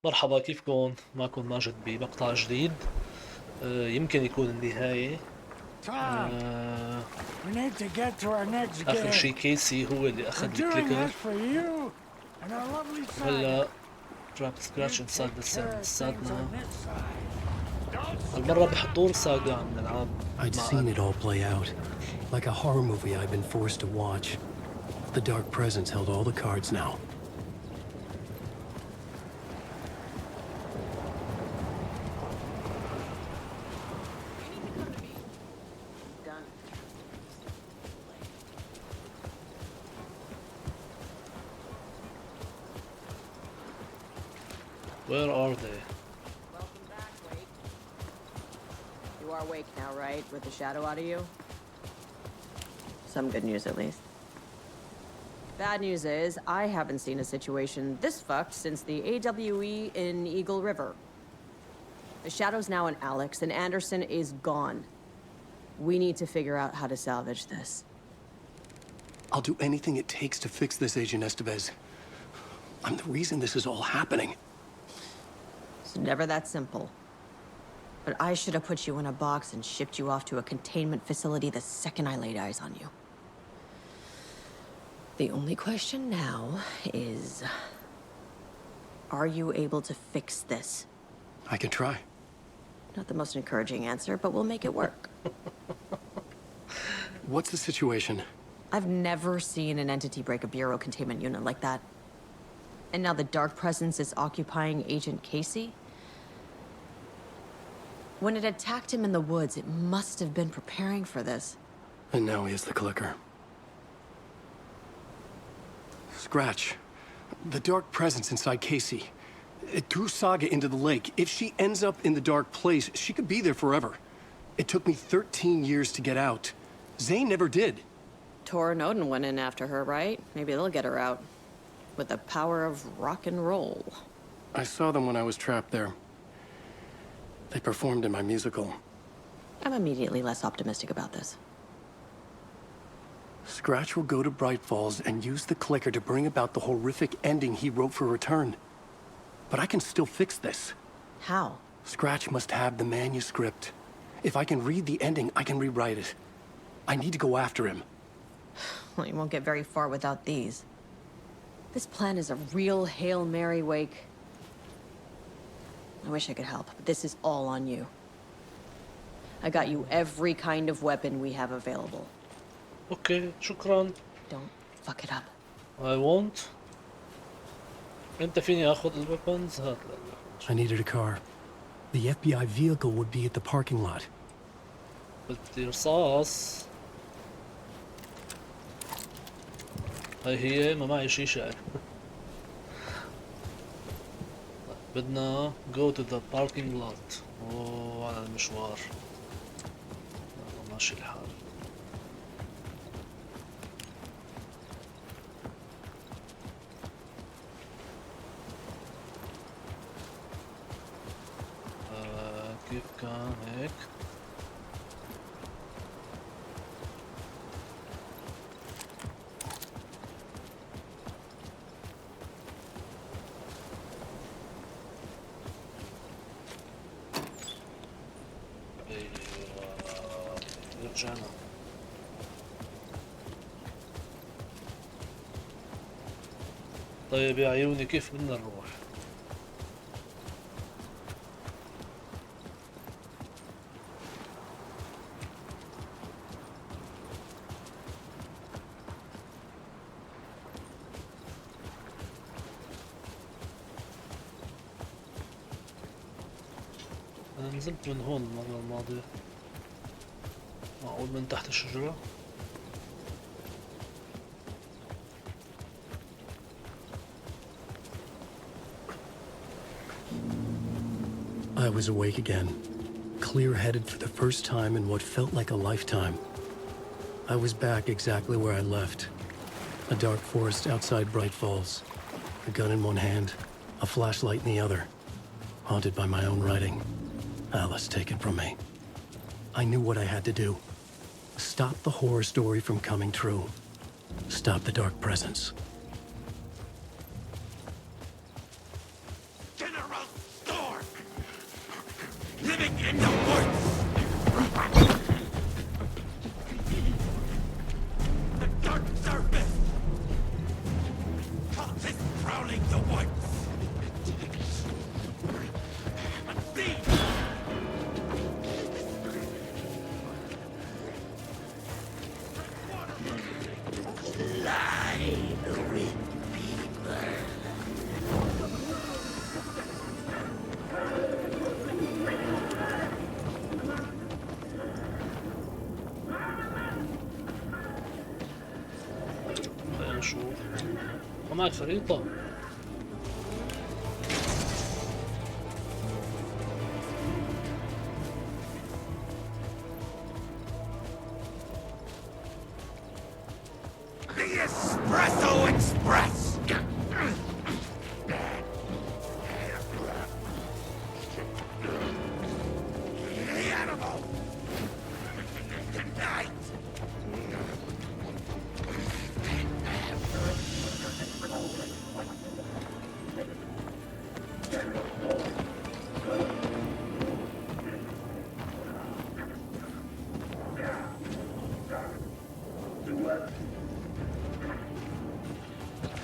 مرحبا، كيفكن؟ معكم ماجد بمقطع جديد. يمكن يكون النهاية. Tom, آه، we need to get to our next آخر game. شي كيسي هو اللي We're أخذ doing الكليكر، this for you and our lovely saga. وهلا تراب You سكراتش انسايد take ذا care of things لساتنا. on this side. هالمرة بحضور ساقا عم نلعب I'd مع seen it all play out, like a horror movie I'd been forced to watch. The Dark Presence held all the cards now. Where are they? Welcome back, Wade. You are awake now, right? With the shadow out of you? Some good news, at least. Bad news is, I haven't seen a situation this fucked since the AWE in Eagle River. The shadow's now in Alex, and Anderson is gone. We need to figure out how to salvage this. I'll do anything it takes to fix this, Agent Estevez. I'm the reason this is all happening. It's never that simple. But I should have put you in a box and shipped you off to a containment facility the second I laid eyes on you. The only question now is, are you able to fix this? I can try. Not the most encouraging answer, but we'll make it work. What's the situation? I've never seen an entity break a bureau containment unit like that. And now the Dark Presence is occupying Agent Casey? When it attacked him in the woods, it must have been preparing for this. And now he has the clicker. Scratch. The Dark Presence inside Casey. It threw Saga into the lake. If she ends up in the dark place, she could be there forever. It took me 13 years to get out. Zane never did. Tor and Odin went in after her, right? Maybe they'll get her out. With the power of rock and roll. I saw them when I was trapped there. They performed in my musical. I'm immediately less optimistic about this. Scratch will go to Bright Falls and use the clicker to bring about the horrific ending he wrote for Return. But I can still fix this. How? Scratch must have the manuscript. If I can read the ending, I can rewrite it. I need to go after him. Well, you won't get very far without these. This plan is a real Hail Mary, Wake. I wish I could help, but this is all on you. I got you every kind of weapon we have available. اوكي، شكرا. Don't fuck it up. I won't. انت فيني اخذ الويبنز؟ هات الويبنز. I needed a car. The FBI vehicle would be at the parking lot. بدي رصاص. هي ما معي شيشة. بدنا go to the parking lot. على المشوار. ماشي الحال. كيف كان هيك؟ رجعنا. طيب يا عيوني، كيف بدنا نروح؟ أنا نزلت من هون المرة الماضية. معقول من تحت الشجرة؟ I was awake again, clear-headed for the first time in what felt like a lifetime. I was back exactly where I left. A dark forest outside Bright Falls. A gun in one hand, a flashlight in the other. Haunted by my own writing. Alice taken from me. I knew what I had to do. Stop the horror story from coming true. Stop the Dark Presence. General! living in the woods. The dark surface is prowling the woods. See. خلينا نشوف. ومعك خريطة. The Espresso Express! The animal! Tonight!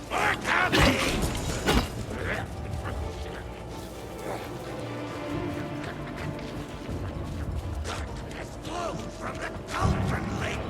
We're coming! Has flown from the cauldron lake!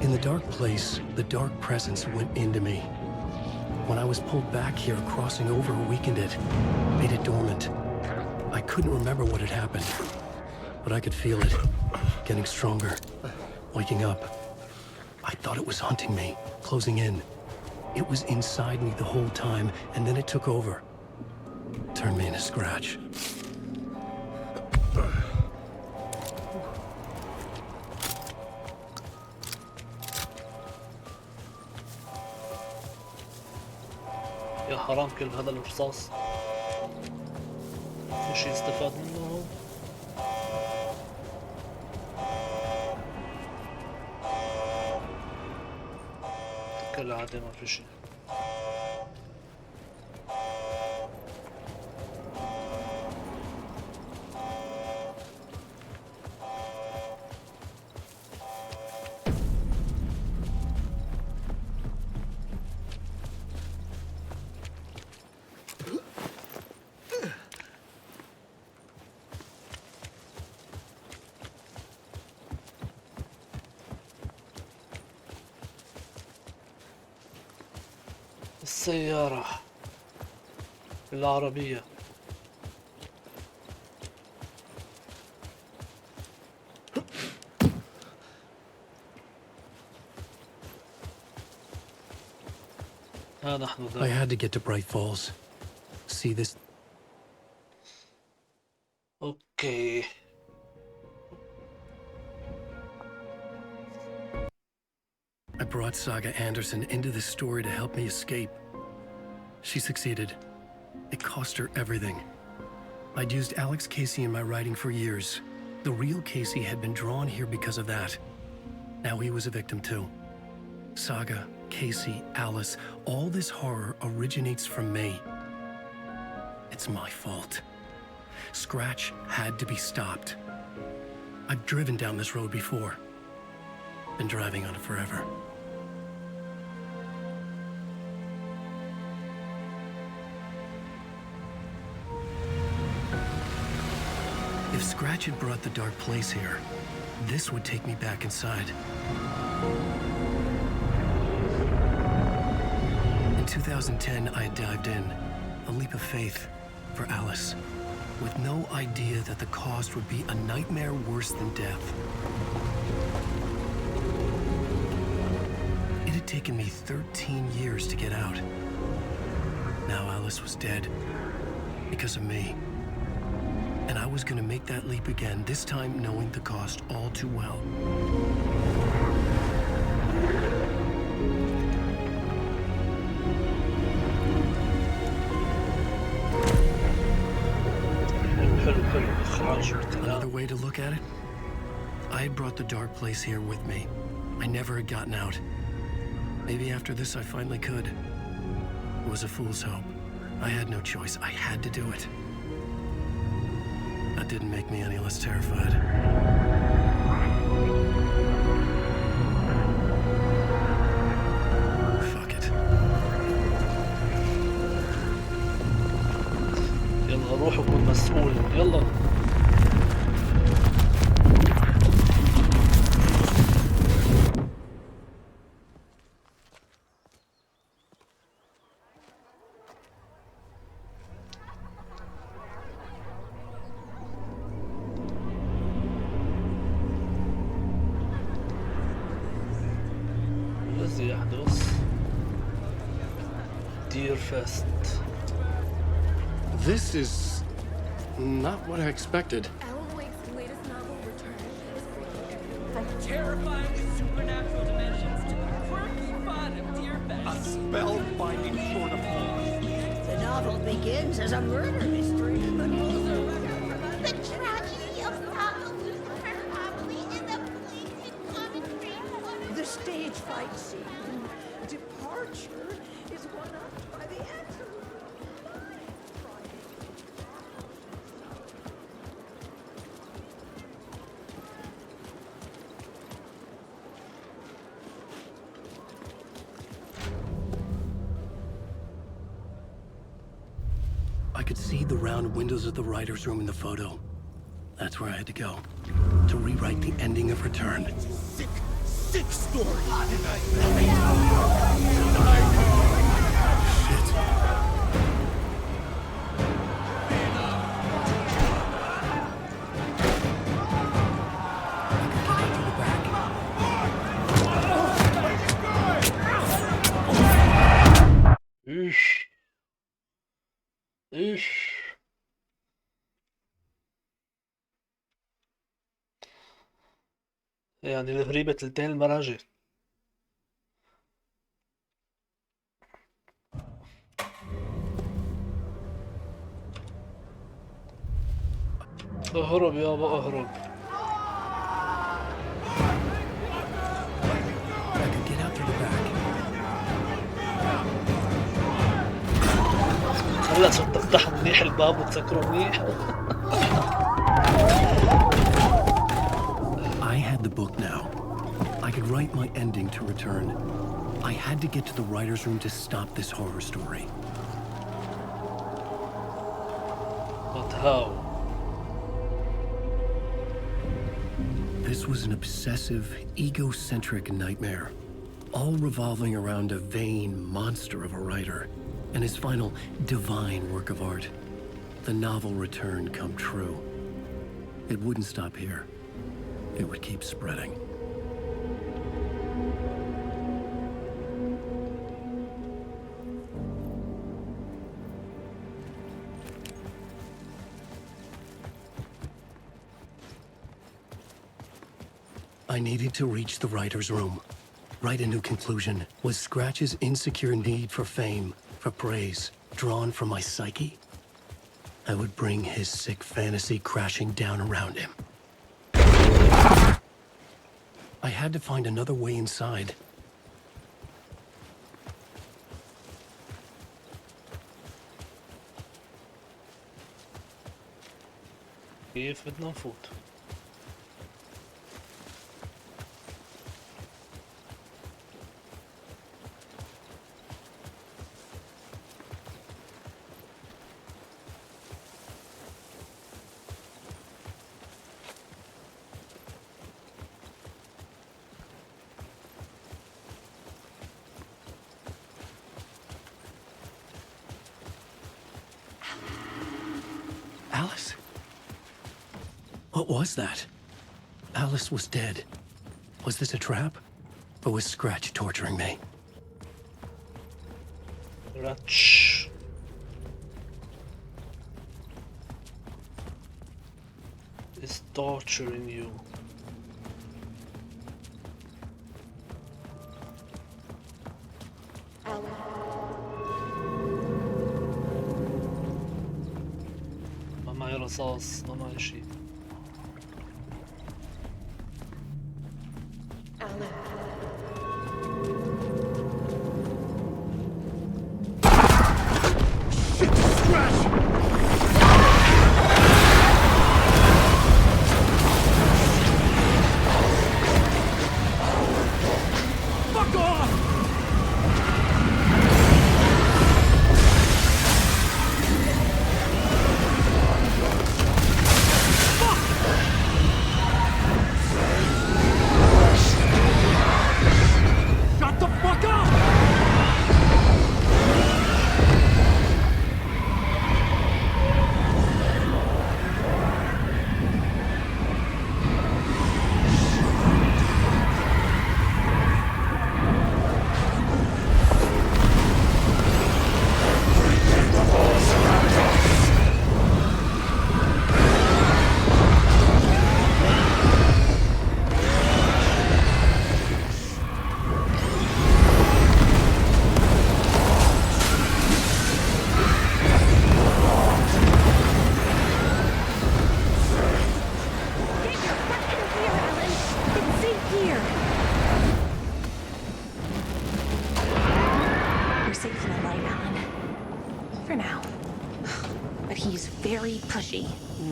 In the dark place, the dark presence went into me. When I was pulled back here, crossing over weakened it, made it dormant. I couldn't remember what had happened, but I could feel it, getting stronger, waking up. I thought it was hunting me, closing in. It was inside me the whole time, and then it took over. Turned me into scratch. يا حرام كل هذا الرصاص. في شي استفاد منه. كالعادة ما في شي. السيارة العربية. ها نحن I ذا. had to get to Bright Falls. See this? اوكي. I brought Saga Anderson into this story to help me escape. She succeeded. It cost her everything. I'd used Alex Casey in my writing for years. The real Casey had been drawn here because of that. Now he was a victim too. Saga, Casey, Alice, all this horror originates from me. It's my fault. Scratch had to be stopped. I've driven down this road before. Been driving on it forever. If Scratch had brought the dark place here, this would take me back inside. In 2010, I had dived in, a leap of faith for Alice, with no idea that the cost would be a nightmare worse than death. It had taken me 13 years to get out. Now Alice was dead, because of me. And I was gonna make that leap again, this time knowing the cost all too well. Another way to look at it, I had brought the dark place here with me. I never had gotten out. Maybe after this I finally could. It was a fool's hope. I had no choice. I had to do it. That didn't make me any less terrified. Fuck it. يلا روح وكون مسؤول. يلا. الذي يحدث Deerfest. This is not what I expected. Alan Wake's latest novel, Return, is freaking everyone. Terrifying supernatural dimensions to the quirky fun of Deerfest. Spellbinding sort of horror. The novel begins as a murder mystery, but moves around The tragedy of Ronald her family is a pleasing commentary on the stage fight scene. Departure is one up by the absolute I could see the round windows of the writer's room in the photo. That's where I had to go, to rewrite the ending of Return. Sick story. Shit. إيش إيش يعني الغريبة تلتين المراجع. اهرب يابا اهرب. I could get out through the back. هلا صرت تفتح منيح الباب وتسكره منيح. I had the book now. I could write my ending to Return. I had to get to the writer's room to stop this horror story. But how? This was an obsessive, egocentric nightmare, all revolving around a vain monster of a writer. and his final divine work of art, the novel return, come true. It wouldn't stop here. It would keep spreading. I needed to reach the writer's room. Write a new conclusion. Was Scratch's insecure need for fame, for praise, drawn from my psyche? I would bring his sick fantasy crashing down around him. I had to find another way inside. كيف بدنا نفوت؟ Alice? What was that? Alice was dead. Was this a trap? Or was Scratch torturing me? Scratch is torturing you. ما معي رصاص، ما معي شيء.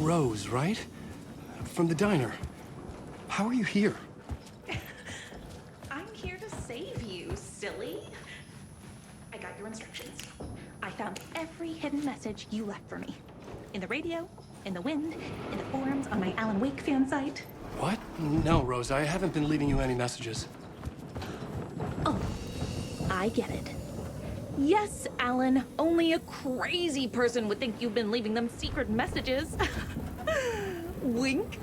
Rose, right? From the diner. How are you here? I'm here to save you, silly. I got your instructions. I found every hidden message you left for me. In the radio, in the wind, in the forums on my Alan Wake fan site. What? No, Rose, I haven't been leaving you any messages. Oh, I get it. Yes, Alan, only a crazy person would think you've been leaving them secret messages. Wink.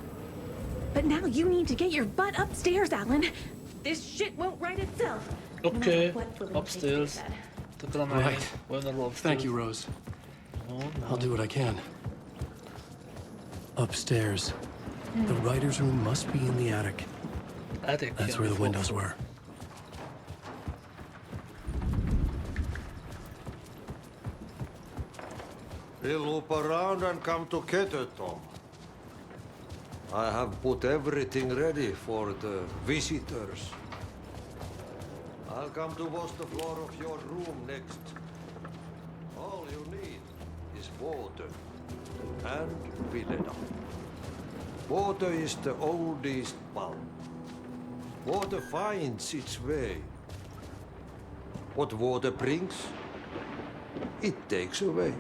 But now you need to get your butt upstairs, Alan. This shit won't right itself. Okay, upstairs. Right. Thank you, Rose. I'll do what I can. Upstairs. The writer's room must be in the attic. Attic. That's where the windows were. We'll loop around and come together, Tom. I have put everything ready for the visitors. I'll come to wash the floor of your room next. All you need is water and Vileda. Water is the oldest bulb. Water finds its way. What water brings, it takes away.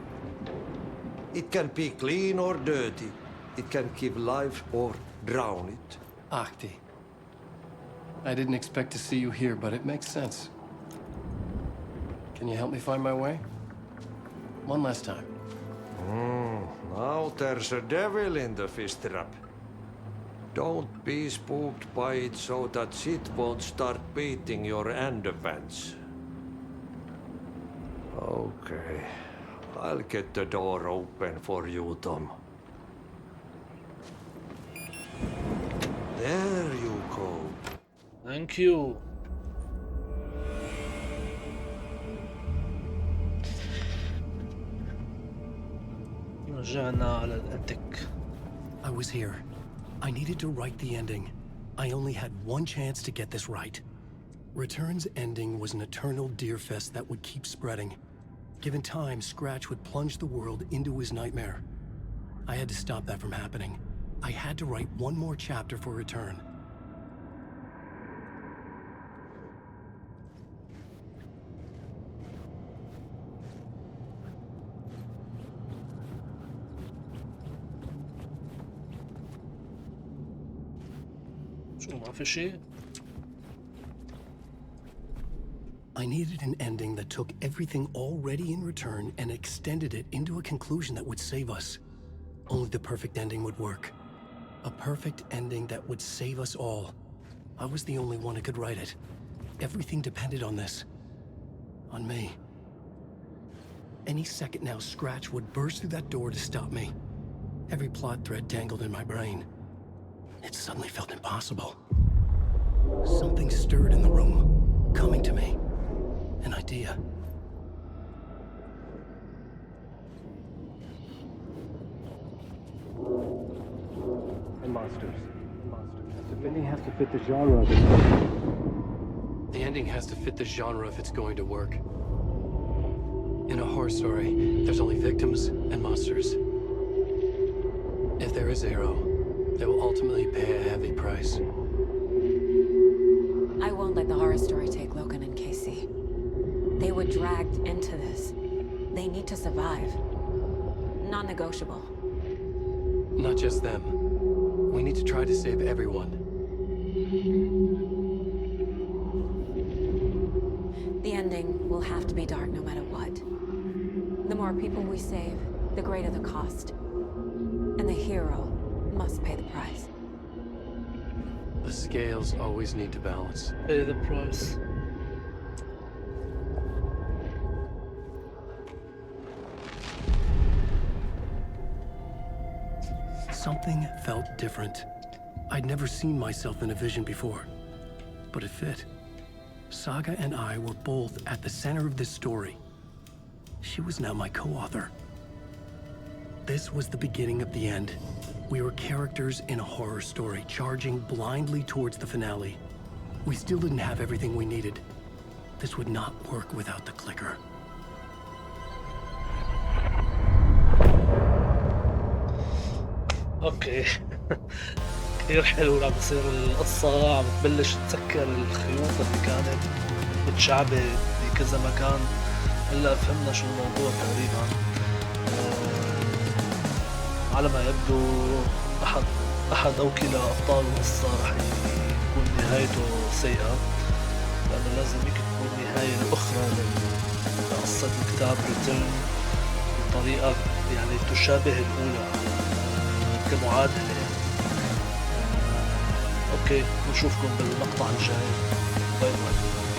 It can be clean or dirty. It can give life or drown it. Ahti. I didn't expect to see you here, but it makes sense. Can you help me find my way? One last time. Now there's a devil in the fish trap. Don't be spooked by it so that shit won't start beating your underpants. Okay, I'll get the door open for you, Tom. There you go. Thank you. رجعنا على الأتك. I was here. I needed to write the ending. I only had one chance to get this right. Return's ending was an eternal Deerfest that would keep spreading. Given time, Scratch would plunge the world into his nightmare. I had to stop that from happening. I had to write one more chapter for Return. شو ما في شيء؟ I needed an ending that took everything already in Return and extended it into a conclusion that would save us. Only the perfect ending would work. A perfect ending that would save us all. I was the only one who could write it. Everything depended on this. On me. Any second now, Scratch would burst through that door to stop me. Every plot thread tangled in my brain. It suddenly felt impossible. Something stirred in the room, coming to me. An idea. And monsters. The ending has to fit the genre of it. The ending has to fit the genre if it's going to work. In a horror story, there's only victims and monsters. If there is a hero, they will ultimately pay a heavy price. I won't let the horror story take Logan and Casey. They were dragged into this. They need to survive. Non-negotiable. Not just them. We need to try to save everyone. The ending will have to be dark no matter what. The more people we save, the greater the cost. And the hero must pay the price. The scales always need to balance. Pay the price. Something felt different. I'd never seen myself in a vision before, but it fit. Saga and I were both at the center of this story. She was now my co-author. This was the beginning of the end. We were characters in a horror story, charging blindly towards the finale. We still didn't have everything we needed. This would not work without the clicker. اوكي. كثير حلو. عم بصير القصة عم تبلش تسكر الخيوط اللي كانت متشعبة بكذا مكان. هلا فهمنا شو الموضوع تقريبا. على ما يبدو احد او كلا ابطال القصة رح يكون نهايته سيئة، لانه لازم يكتبوا النهاية الاخرى لقصة الكتاب ريتيرن بطريقة يعني تشابه الاولى كمعادلة. اوكي نشوفكم بالمقطع الجاي. باي باي.